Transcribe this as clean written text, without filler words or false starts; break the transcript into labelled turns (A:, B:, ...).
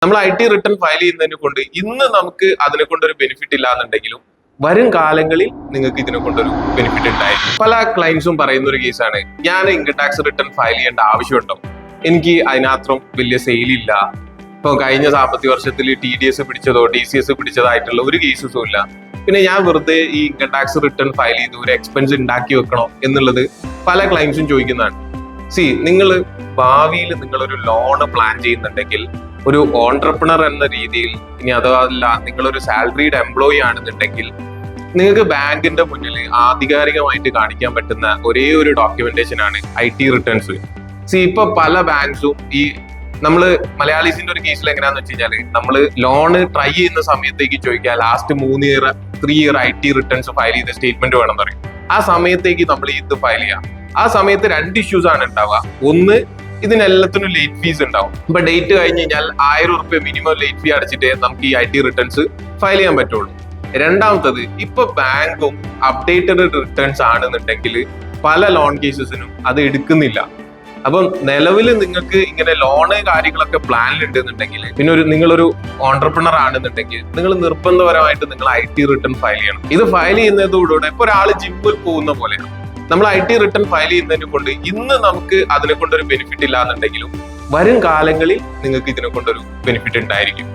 A: നമ്മൾ IT return file ചെയ്യുന്നതിനെ കൊണ്ട് ഇന്ന് നമുക്ക് അതിനെ കൊണ്ടൊരു ബെനിഫിറ്റ് ഇല്ലാന്നുണ്ടെങ്കിലും വരും കാലങ്ങളിൽ നിങ്ങൾക്ക് ഇതിനെ കൊണ്ടൊരു ബെനിഫിറ്റ് ഉണ്ടായിരിക്കും. പല ക്ലയൻസും പറയുന്ന ഒരു കേസാണ്, ഞാൻ ഇൻകം ടാക്സ് റിട്ടേൺ ഫയൽ ചെയ്യേണ്ട ആവശ്യമുണ്ടോ, എനിക്ക് അതിനകത്തും വലിയ സെയിലില്ല, ഇപ്പൊ കഴിഞ്ഞ സാമ്പത്തിക വർഷത്തിൽ TDS പിടിച്ചതോ TCS പിടിച്ചതായിട്ടുള്ള ഒരു കേസസും ഇല്ല, പിന്നെ ഞാൻ വെറുതെ ഈ ഇൻകം ടാക്സ് റിട്ടേൺ ഫയൽ ചെയ്ത് ഒരു എക്സ്പെൻസ് ഉണ്ടാക്കി വെക്കണോ എന്നുള്ളത് പല ക്ലയൻസും ചോദിക്കുന്നതാണ്. നിങ്ങൾ ഭാവിയിൽ നിങ്ങളൊരു ലോൺ പ്ലാൻ ചെയ്യുന്നുണ്ടെങ്കിൽ, ഒരു ഓൺട്രപ്രണർ എന്ന രീതിയിൽ, ഇനി അതല്ല നിങ്ങളൊരു സാലറീഡ് എംപ്ലോയി ആണെന്നുണ്ടെങ്കിൽ, നിങ്ങൾക്ക് ബാങ്കിന്റെ മുന്നിൽ ആധികാരികമായിട്ട് കാണിക്കാൻ പറ്റുന്ന ഒരേ ഒരു ഡോക്യുമെന്റേഷൻ ആണ് IT റിട്ടേൺസ്. ഇപ്പൊ പല ബാങ്ക്സും ഈ നമ്മള് മലയാളീസിന്റെ ഒരു കേസിൽ എങ്ങനെയാന്ന് വെച്ച് കഴിഞ്ഞാല്, നമ്മള് ലോണ് ട്രൈ ചെയ്യുന്ന സമയത്തേക്ക് ചോദിക്കുക last 3 year IT returns file ചെയ്ത സ്റ്റേറ്റ്മെന്റ് വേണം പറയും. ആ സമയത്തേക്ക് നമ്മൾ ഇത് ഫയൽ ചെയ്യാം. ആ സമയത്ത് 2 ഇഷ്യൂസ് ആണ് ഉണ്ടാവുക. ഒന്ന്, ഇതിനെല്ലാത്തിനും ലേറ്റ് ഫീസ് ഉണ്ടാവും. ഇപ്പൊ ഡേറ്റ് കഴിഞ്ഞ് കഴിഞ്ഞാൽ 1000 രൂപ മിനിമം ലേറ്റ് ഫീ അടച്ചിട്ടേ നമുക്ക് ഈ IT റിട്ടേൺസ് ഫയൽ ചെയ്യാൻ പറ്റുള്ളൂ. രണ്ടാമത്തത്, ഇപ്പൊ ബാങ്കും അപ്ഡേറ്റഡ് റിട്ടേൺസ് ആണെന്നുണ്ടെങ്കിൽ പല ലോൺ കേസസിനും അത് എടുക്കുന്നില്ല. അപ്പം നിലവിൽ നിങ്ങൾക്ക് ഇങ്ങനെ ലോണ് കാര്യങ്ങളൊക്കെ പ്ലാനിൽ ഉണ്ടെന്നുണ്ടെങ്കിൽ, പിന്നെ നിങ്ങളൊരു ഓൺട്രപ്രണർ ആണെന്നുണ്ടെങ്കിൽ, നിങ്ങൾ നിർബന്ധപരമായിട്ട് നിങ്ങൾ IT റിട്ടേൺ ഫയൽ ചെയ്യണം. ഇത് ഫയൽ ചെയ്യുന്നതോടുകൂടെ ഇപ്പൊ ഒരാൾ ജിമ്മിൽ പോകുന്ന പോലെയാണ്. നമ്മൾ IT റിട്ടേൺ ഫയൽ ചെയ്യുന്നതിനെ കൊണ്ട് ഇന്ന് നമുക്ക് അതിനെ കൊണ്ടൊരു ബെനിഫിറ്റ് ഇല്ലാന്നുണ്ടെങ്കിലും വരും കാലങ്ങളിൽ നിങ്ങൾക്ക് ഇതിനെ കൊണ്ടൊരു ബെനിഫിറ്റ് ഉണ്ടായിരിക്കും.